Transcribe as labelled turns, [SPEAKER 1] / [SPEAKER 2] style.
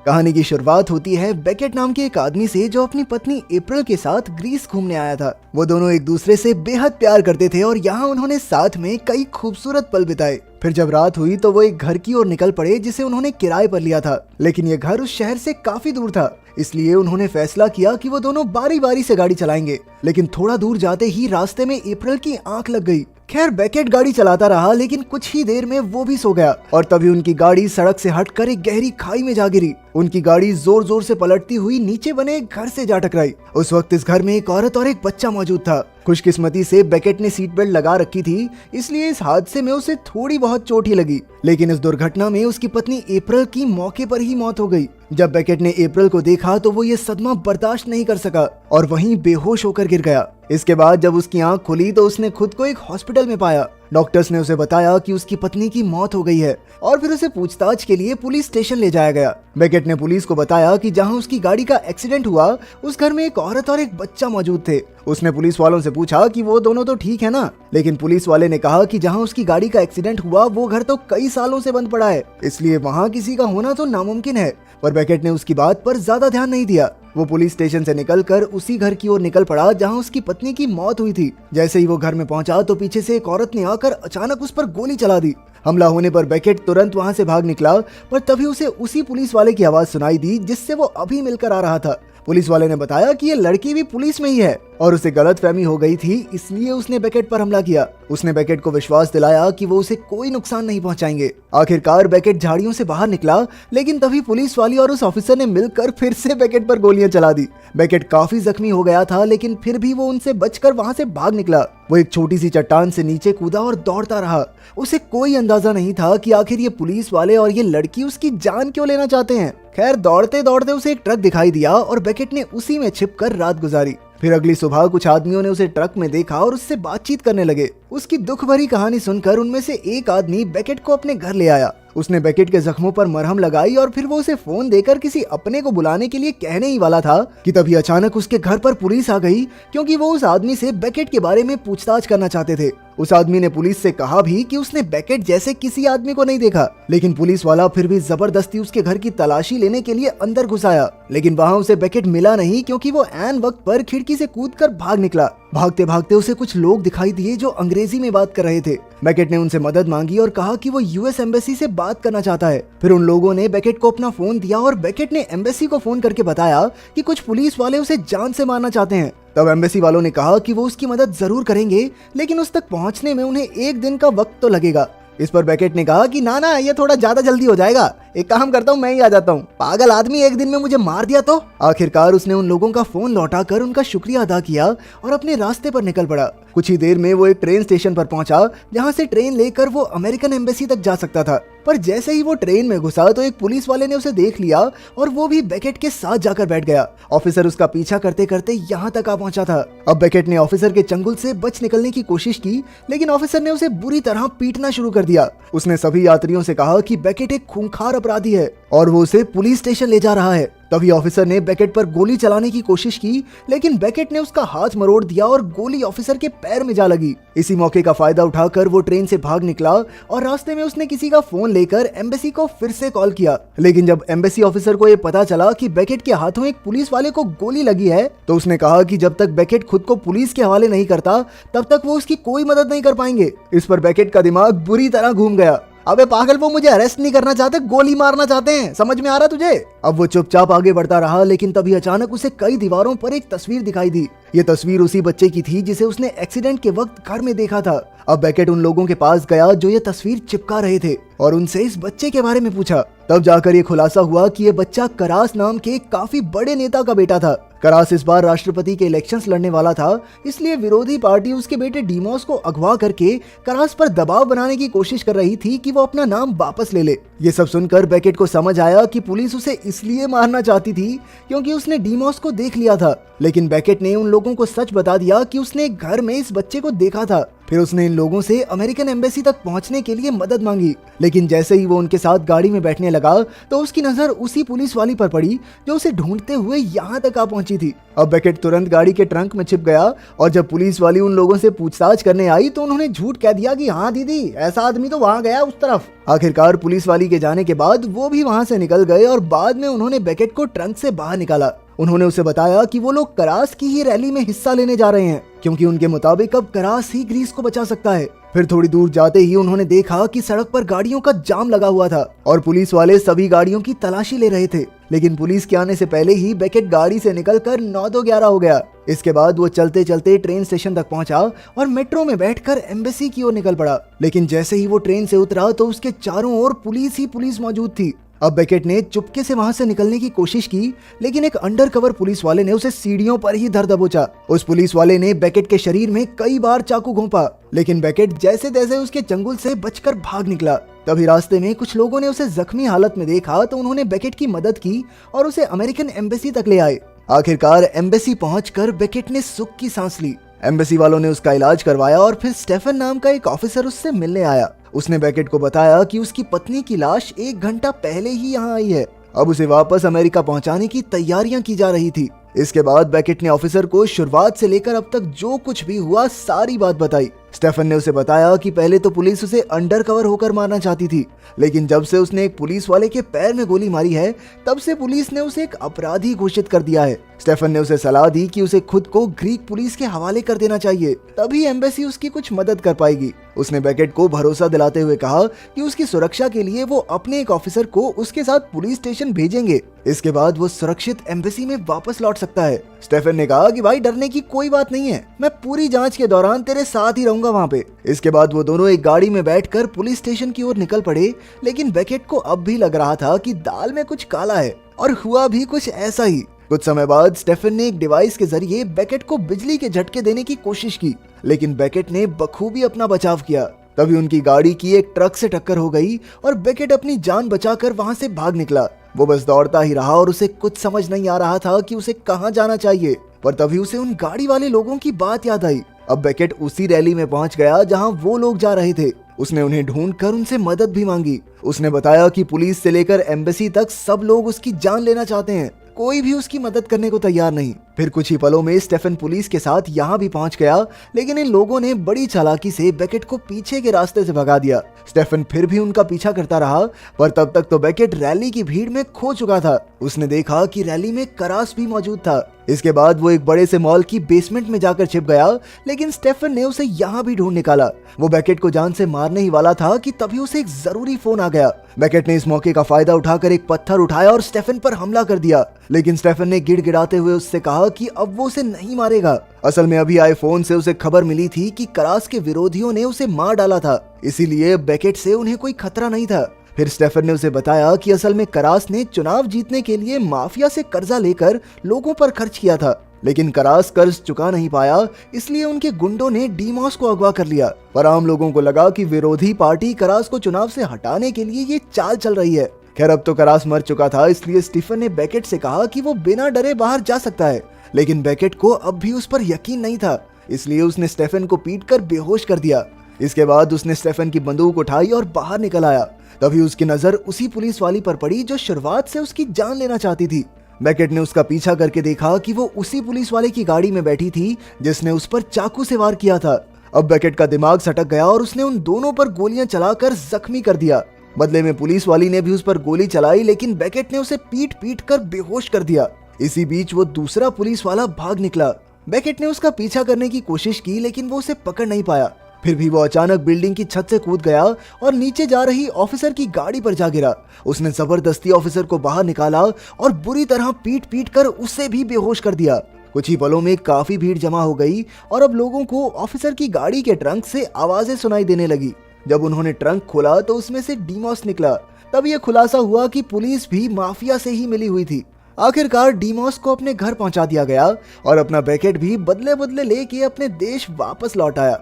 [SPEAKER 1] कहानी की शुरुआत होती है बेकेट नाम के एक आदमी से जो अपनी पत्नी अप्रैल के साथ ग्रीस घूमने आया था। वो दोनों एक दूसरे से बेहद प्यार करते थे और यहाँ उन्होंने साथ में कई खूबसूरत पल बिताए। फिर जब रात हुई तो वो एक घर की ओर निकल पड़े जिसे उन्होंने किराए पर लिया था, लेकिन ये घर उस शहर से काफी दूर था। इसलिए उन्होंने फैसला किया कि वो दोनों बारी बारी से गाड़ी चलाएंगे। लेकिन थोड़ा दूर जाते ही रास्ते में अप्रैल की आंख लग गई। खैर बेकेट गाड़ी चलाता रहा, लेकिन कुछ ही देर में वो भी सो गया और तभी उनकी गाड़ी सड़क से हटकर एक गहरी खाई में जा गिरी। उनकी गाड़ी जोर जोर से पलटती हुई नीचे बने एक घर से जा टकराई। उस वक्त इस घर में एक औरत और एक बच्चा मौजूद था। खुशकिस्मती से बेकेट ने सीट बेल्ट लगा रखी थी, इसलिए इस हादसे में उसे थोड़ी बहुत चोट ही लगी। लेकिन इस दुर्घटना में उसकी पत्नी अप्रैल की मौके पर ही मौत हो गई। जब बेकेट ने अप्रैल को देखा तो वो ये सदमा बर्दाश्त नहीं कर सका और वहीं बेहोश होकर गिर गया। इसके बाद जब उसकी आंख खुली तो उसने खुद को एक हॉस्पिटल में पाया। डॉक्टर्स ने उसे बताया कि उसकी पत्नी की मौत हो गई है और फिर उसे पूछताछ के लिए पुलिस स्टेशन ले जाया गया। बेकेट ने पुलिस को बताया कि जहां उसकी गाड़ी का एक्सीडेंट हुआ उस घर में एक औरत और एक बच्चा मौजूद थे। उसने पुलिस वालों से पूछा कि वो दोनों तो ठीक है ना, लेकिन पुलिस वाले ने कहा कि जहां उसकी गाड़ी का एक्सीडेंट हुआ वो घर तो कई सालों से बंद पड़ा है, इसलिए वहां किसी का होना तो नामुमकिन है। पर बेकेट ने उसकी बात पर ज्यादा ध्यान नहीं दिया। वो पुलिस स्टेशन से निकलकर उसी घर की ओर निकल पड़ा जहां उसकी पत्नी की मौत हुई थी। जैसे ही वो घर में पहुंचा तो पीछे से एक औरत ने आकर अचानक उस पर गोली चला दी। हमला होने पर बेकेट तुरंत वहां से भाग निकला, पर तभी उसे उसी पुलिस वाले की आवाज सुनाई दी जिससे वो अभी मिलकर आ रहा था। पुलिस वाले ने बताया कि ये लड़की भी पुलिस में ही है और उसे गलतफहमी हो गई थी, इसलिए उसने बेकेट पर हमला किया। उसने बेकेट को विश्वास दिलाया कि वो उसे कोई नुकसान नहीं पहुंचाएंगे। आखिरकार बेकेट झाड़ियों से बाहर निकला, लेकिन तभी पुलिस वाली और उस ऑफिसर ने मिलकर फिर से बेकेट पर गोलियां चला दी। बेकेट काफी जख्मी हो गया था, लेकिन फिर भी वो उनसे बचकर वहां से भाग निकला। वो एक छोटी सी चट्टान से नीचे कूदा और दौड़ता रहा। उसे कोई अंदाजा नहीं था कि आखिर ये पुलिस वाले और ये लड़की उसकी जान क्यों लेना चाहते हैं। खैर दौड़ते दौड़ते उसे एक ट्रक दिखाई दिया और बेकेट ने उसी में छिपकर रात गुजारी। फिर अगली सुबह कुछ आदमियों ने उसे ट्रक में देखा और उससे बातचीत करने लगे। उसकी दुख भरी कहानी सुनकर उनमें से एक आदमी बेकेट को अपने घर ले आया। उसने बेकेट के जख्मों पर मरहम लगाई और फिर वो उसे फोन देकर किसी अपने को बुलाने के लिए कहने ही वाला था कि तभी अचानक उसके घर पर पुलिस आ गई, क्योंकि वो उस आदमी से बेकेट के बारे में पूछताछ करना चाहते थे। उस आदमी ने पुलिस से कहा भी कि उसने बेकेट जैसे किसी आदमी को नहीं देखा, लेकिन पुलिस वाला फिर भी जबरदस्ती उसके घर की तलाशी लेने के लिए अंदर घुस आया। लेकिन वहाँ उसे बेकेट मिला नहीं, क्योंकि वो ऐन वक्त पर खिड़की से कूदकर भाग निकला। भागते भागते उसे कुछ लोग दिखाई दिए जो अंग्रेजी में बात कर रहे थे। बेकेट ने उनसे मदद मांगी और कहा कि वो यूएस एम्बेसी से बात करना चाहता है। फिर उन लोगों ने बेकेट को अपना फोन दिया और बेकेट ने एम्बेसी को फोन करके बताया कि कुछ पुलिस वाले उसे जान से मारना चाहते हैं। तब एम्बेसी वालों ने कहा कि वो उसकी मदद जरूर करेंगे, लेकिन उस तक पहुंचने में उन्हें एक दिन का वक्त तो लगेगा। इस पर बेकेट ने कहा कि ना ये थोड़ा ज्यादा जल्दी हो जाएगा, एक काम करता हूँ मैं ही आ जाता हूँ, पागल आदमी एक दिन में मुझे मार दिया तो। आखिरकार उसने उन लोगों का फोन लौटाकर उनका शुक्रिया अदा किया और अपने रास्ते पर निकल पड़ा। कुछ ही देर में वो एक ट्रेन स्टेशन पर पहुंचा, जहां से ट्रेन लेकर वो अमेरिकन एम्बेसी तक जा सकता था। पर जैसे ही वो ट्रेन में घुसा तो एक पुलिस वाले ने उसे देख लिया और वो भी बेकेट के साथ जाकर बैठ गया। ऑफिसर उसका पीछा करते करते यहाँ तक आ पहुंचा था। अब बेकेट ने ऑफिसर के चंगुल से बच निकलने की कोशिश की, लेकिन ऑफिसर ने उसे बुरी तरह पीटना शुरू कर दिया। उसने सभी यात्रियों से कहा कि बेकेट एक खूंखार अपराधी है और वो उसे पुलिस स्टेशन ले जा रहा है। तभी ऑफिसर ने बेकेट पर गोली चलाने की कोशिश की, लेकिन बेकेट ने उसका हाथ मरोड़ दिया और गोली ऑफिसर के पैर में जा लगी। इसी मौके का फायदा उठाकर वो ट्रेन से भाग निकला और रास्ते में उसने किसी का फोन लेकर एम्बेसी को फिर से कॉल किया। लेकिन जब एम्बेसी ऑफिसर को ये पता चला कि बेकेट के हाथों एक पुलिस वाले को गोली लगी है, तो उसने कहा कि जब तक बेकेट खुद को पुलिस के हवाले नहीं करता तब तक वो उसकी कोई मदद नहीं कर पाएंगे। इस पर बेकेट का दिमाग बुरी तरह घूम गया। अबे पागल, वो मुझे अरेस्ट नहीं करना चाहते, गोली मारना चाहते हैं, समझ में आ रहा तुझे? अब वो चुपचाप आगे बढ़ता रहा, लेकिन तभी अचानक उसे कई दीवारों पर एक तस्वीर दिखाई दी। ये तस्वीर उसी बच्चे की थी जिसे उसने एक्सीडेंट के वक्त घर में देखा था। अब बेकेट उन लोगों के पास गया जो ये तस्वीर चिपका रहे थे और उनसे इस बच्चे के बारे में पूछा। तब जाकर ये खुलासा हुआ कि ये बच्चा करास नाम के काफी बड़े नेता का बेटा था। करास इस बार राष्ट्रपति के इलेक्शंस लड़ने वाला था, इसलिए विरोधी पार्टी उसके बेटे डीमोस को अगवा करके करास पर दबाव बनाने की कोशिश कर रही थी कि वो अपना नाम वापस ले ले। ये सब सुनकर बेकेट को समझ आया कि पुलिस उसे इसलिए मारना चाहती थी क्योंकि उसने डीमोस को देख लिया था। लेकिन बेकेट ने उन लोगों को सच बता दिया कि उसने एक घर में इस बच्चे को देखा था। फिर उसने इन लोगों से अमेरिकन एम्बेसी तक पहुंचने के लिए मदद मांगी, लेकिन जैसे ही वो उनके साथ गाड़ी में बैठने लगा तो उसकी नजर उसी पुलिस वाली पर पड़ी जो उसे ढूंढते हुए यहाँ तक आ पहुंची थी। अब बेकेट तुरंत गाड़ी के ट्रंक में छिप गया और जब पुलिस वाली उन लोगों से पूछताछ करने आई तो उन्होंने झूठ कह दिया कि हाँ दीदी, ऐसा आदमी तो वहाँ गया उस तरफ। आखिरकार पुलिस वाली के जाने के बाद वो भी वहाँ से निकल गए और बाद में उन्होंने बेकेट को ट्रंक से बाहर निकाला। उन्होंने उसे बताया कि वो लोग करास की ही रैली में हिस्सा लेने जा रहे हैं, क्योंकि उनके मुताबिक अब करास ही ग्रीस को बचा सकता है। फिर थोड़ी दूर जाते ही उन्होंने देखा कि सड़क पर गाड़ियों का जाम लगा हुआ था और पुलिस वाले सभी गाड़ियों की तलाशी ले रहे थे, लेकिन पुलिस के आने से पहले ही बेकेट गाड़ी से निकलकर 9-11 हो गया। इसके बाद वो चलते चलते ट्रेन स्टेशन तक पहुंचा और मेट्रो में बैठकर एम्बेसी की ओर निकल पड़ा। लेकिन जैसे ही वो ट्रेन से उतरा तो उसके चारों ओर पुलिस ही पुलिस मौजूद थी। अब बेकेट ने चुपके से वहां से निकलने की कोशिश की, लेकिन एक अंडरकवर पुलिस वाले ने उसे सीढ़ियों पर ही धर दबोचा। उस पुलिस वाले ने बेकेट के शरीर में कई बार चाकू घोंपा, लेकिन बेकेट जैसे तैसे उसके चंगुल से बचकर भाग निकला। तभी रास्ते में कुछ लोगों ने उसे जख्मी हालत में देखा तो उन्होंने बेकेट की मदद की और उसे अमेरिकन एम्बेसी तक ले आए। आखिरकार एम्बेसी पहुंचकर बेकेट ने सुख की सांस ली। एम्बेसी वालों ने उसका इलाज करवाया और फिर स्टेफन नाम का एक ऑफिसर उससे मिलने आया। उसने बेकेट को बताया कि उसकी पत्नी की लाश 1 घंटा पहले ही यहाँ आई है। अब उसे वापस अमेरिका पहुंचाने की तैयारियां की जा रही थी। इसके बाद बेकेट ने ऑफिसर को शुरुआत से लेकर अब तक जो कुछ भी हुआ सारी बात बताई। स्टेफन ने उसे बताया कि पहले तो पुलिस उसे अंडरकवर होकर मारना चाहती थी, लेकिन जब से उसने एक पुलिस वाले के पैर में गोली मारी है तब से पुलिस ने उसे एक अपराधी घोषित कर दिया है। स्टेफन ने उसे सलाह दी कि उसे खुद को ग्रीक पुलिस के हवाले कर देना चाहिए, तभी एम्बेसी उसकी कुछ मदद कर पाएगी। उसने बेकेट को भरोसा दिलाते हुए कहा कि उसकी सुरक्षा के लिए वो अपने एक ऑफिसर को उसके साथ पुलिस स्टेशन भेजेंगे। इसके बाद वो सुरक्षित एम्बेसी में वापस लौट सकता है। स्टेफन ने कहा कि भाई डरने की कोई बात नहीं है, मैं पूरी जांच के दौरान तेरे साथ ही रहूंगा वहाँ पे। इसके बाद वो दोनों एक गाड़ी में बैठकर पुलिस स्टेशन की ओर निकल पड़े, लेकिन बेकेट को अब भी लग रहा था कि दाल में कुछ काला है, और हुआ भी कुछ ऐसा ही। कुछ समय बाद स्टेफन ने एक डिवाइस के जरिए बेकेट को बिजली के झटके देने की कोशिश की, लेकिन बेकेट ने बखूबी अपना बचाव किया। तभी उनकी गाड़ी की एक ट्रक से टक्कर हो गई और बेकेट अपनी जान बचाकर वहां से भाग निकला। वो बस दौड़ता ही रहा और उसे कुछ समझ नहीं आ रहा था कि उसे कहां जाना चाहिए, पर तभी उसे उन गाड़ी वाले लोगों की बात याद आई। अब बेकेट उसी रैली में पहुंच गया जहां वो लोग जा रहे थे। उसने उन्हें ढूंढकर उनसे मदद भी मांगी। उसने बताया कि पुलिस से लेकर एम्बेसी तक सब लोग उसकी जान लेना चाहते हैं, कोई भी उसकी मदद करने को तैयार नहीं। फिर कुछ ही पलों में स्टेफन पुलिस के साथ यहाँ भी पहुंच गया, लेकिन इन लोगों ने बड़ी चालाकी से बेकेट को पीछे के रास्ते से भगा दिया। स्टेफन फिर भी उनका पीछा करता रहा, पर तब तक तो बेकेट रैली की भीड़ में खो चुका था। उसने देखा कि रैली में करास भी मौजूद था। इसके बाद वो एक बड़े से मॉल की बेसमेंट में जाकर छिप गया, लेकिन स्टेफन ने उसे यहाँ भी ढूंढ निकाला। वो बेकेट को जान से मारने ही वाला था कि तभी उसे एक जरूरी फोन आ गया। बेकेट ने इस मौके का फायदा उठाकर एक पत्थर उठाया और स्टेफन पर हमला कर दिया, लेकिन स्टेफन ने गिड़गिड़ाते हुए उससे कहा कि अब वो उसे नहीं मारेगा। असल में अभी आए फोन से उसे खबर मिली थी कि करास के विरोधियों ने उसे मार डाला था, इसीलिए बेकेट से उन्हें कोई खतरा नहीं था। फिर स्टेफन ने उसे बताया कि असल में करास ने चुनाव जीतने के लिए माफिया से कर्जा लेकर लोगों पर खर्च किया था, लेकिन करास कर्ज चुका नहीं पाया, इसलिए उनके गुंडों ने डीमॉस को अगवा कर लिया। पर आम लोगों को लगा कि विरोधी पार्टी करास को चुनाव से हटाने के लिए ये चाल चल रही है। खैर अब तो करास मर चुका था, इसलिए स्टीफन ने बेकेट से कहा कि वो बिना डरे बाहर जा सकता है, लेकिन बेकेट को अब भी उस पर यकीन नहीं था, इसलिए उसने स्टेफन को पीटकर बेहोश कर दिया। इसके बाद उसने स्टेफन की बंदूक उठाई और बाहर निकल आया। तभी उसकी नजर उसी पुलिस वाली पर पड़ी जो शुरुआत से उसकी जान लेना चाहती थी। बेकेट ने उसका पीछा करके देखा कि वो उसी पुलिस वाले की गाड़ी में बैठी थी जिसने उस पर चाकू से वार किया था। अब बेकेट का दिमाग सटक गया और उसने उन दोनों पर गोलियां चलाकर जख्मी कर दिया। बदले में पुलिस वाली ने भी उस पर गोली चलाई, लेकिन बेकेट ने उसे पीट पीट कर बेहोश कर दिया। इसी बीच वो दूसरा पुलिस वाला भाग निकला। बेकेट ने उसका पीछा करने की कोशिश की, लेकिन वो उसे पकड़ नहीं पाया। फिर भी वो अचानक बिल्डिंग की छत से कूद गया और नीचे जा रही ऑफिसर की गाड़ी पर जा गिरा। उसने जबरदस्ती ऑफिसर को बाहर निकाला और बुरी तरह पीट पीट कर उसे भी बेहोश कर दिया। कुछ ही पलों में काफी भीड़ जमा हो गई और अब लोगों को ऑफिसर की गाड़ी के ट्रंक से आवाजें सुनाई देने लगी। जब उन्होंने ट्रंक खोला तो उसमें से डीमॉस निकला। तब यह खुलासा हुआ कि पुलिस भी माफिया से ही मिली हुई थी। आखिरकार डीमॉस को अपने घर पहुंचा दिया गया और अपना बेकेट भी बदले बदले लेके अपने देश वापस लौट आया।